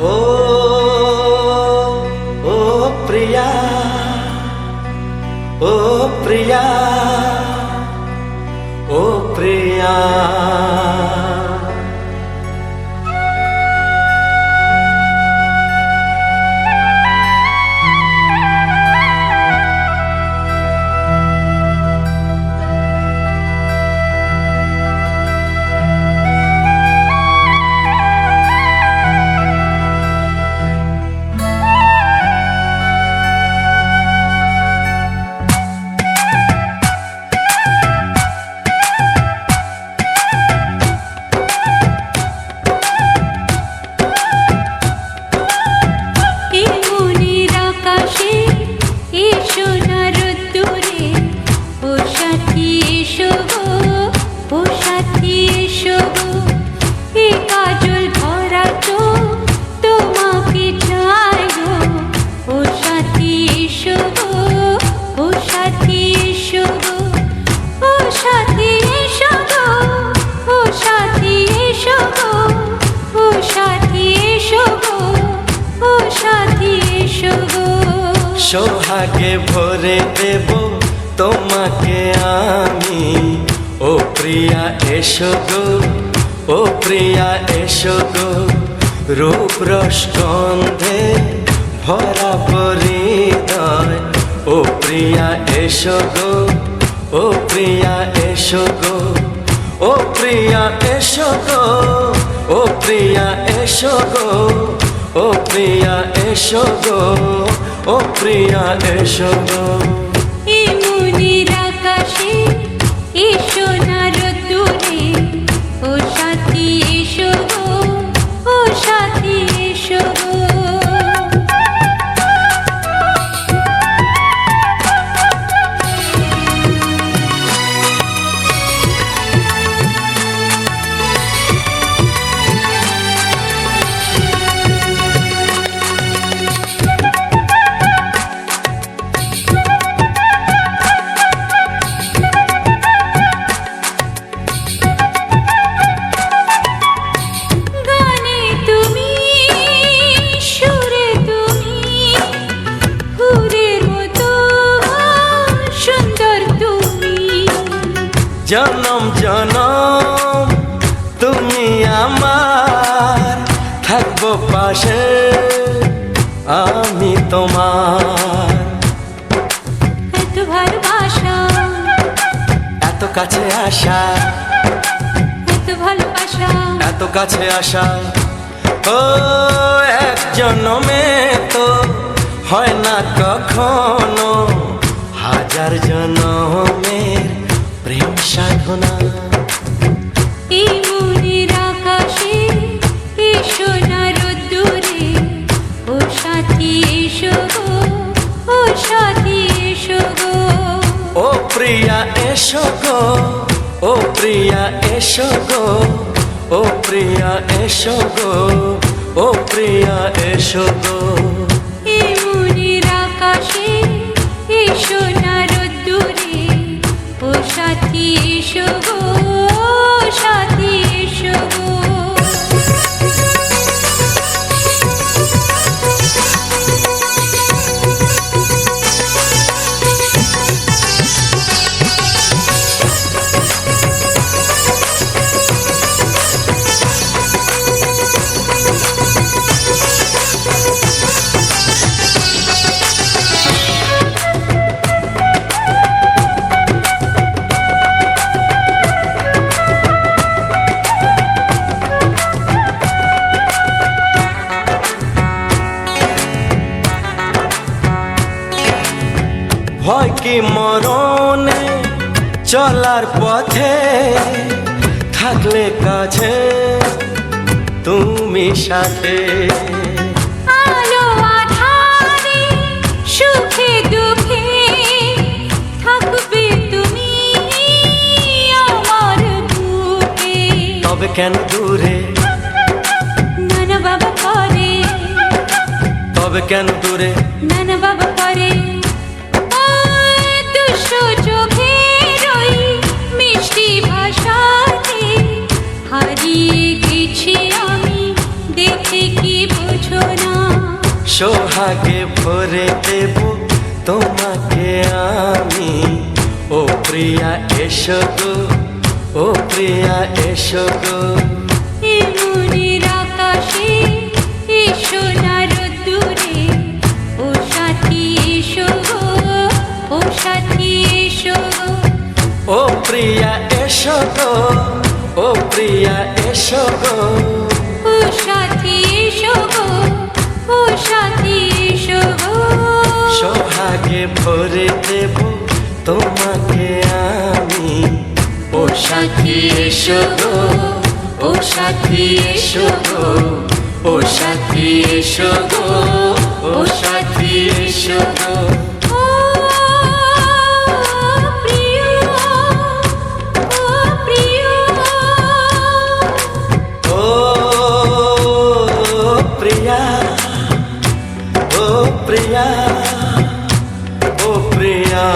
ओ ओ प्रिया, ओ प्रिया, ओ प्रिया। সোহাগে ভরে দেব তোমাকে আমি, ও প্রিয়া এসো গো, ও প্রিয়া এসো গো। রূপ রস গন্ধে ভরা হৃদয়, ও প্রিয়া এসো গো, ও প্রিয়া এসো গো, ও প্রিয়া এসো গো, ও প্রিয়া এসো গো, ও প্রিয়া এসো গো, ও প্রিয়া এসো গো। এই মনের আকাশে এসো না রোদ্দুরে, ও সাথী এসো গো, ও সাথী এসো গো। জনম জনম তুমি আমার, থাকবো পাশে আমি তোমার। এত ভালোবাসা, এত কাছে আসা, এত ভালোবাসা, এত কাছে আসা, ও এক জনমে তো হয় না কখনো, হাজার জনমের প্রেম সাধনা। এই মনের আকাশে এসো না রোদ্দুরে, ও সাথী এসো গো, ও সাথী এসো গো। ও প্রিয়া এসো গো, ও প্রিয়া এসো গো, ও প্রিয়া এসো গো, ও প্রিয়া এসো গো। এই মনের আকাশে এসো না রোদ্দুরে, ও সাথী এসো গো, ও সাথী এসো গো। ভয় কি মরণে চলার পথে, থাকলে কাছে তুমি সাথে। আলো আঁধারে সুখে দুঃখে থাকবে তুমি আমার বুকে। তবে কেন দূরে, নানা বাবা করে, তবে কেন দূরে, নানা বাবা করে। দুশো চোখের ওই মিষ্টি ভাষাতে হারিয়ে গেছি আমি, দেখ সে কি বুঝো না সোহাগে ভরে দেব তোমাকে আমি ও প্রিয়া এসো গো ও প্রিয়া এসো গো এ মনের আকাশে এসো না রোদ্দুরে ও সাথী এসো গো ও সাথী এসো গো ও প্রিয়া এসো গো ও প্রিয়া এসো গো ও সাথী এসো গো ও সাথী এসো গো সোহাগে ভরে দেব তোমাকে আমি ও সাথী এসো গো ও সাথী এসো গো ও সাথী এসো গো ও সাথী এসো গো ও প্রিয় ও প্রিয় ও প্রিয়া ও প্রিয়া ও প্রিয়া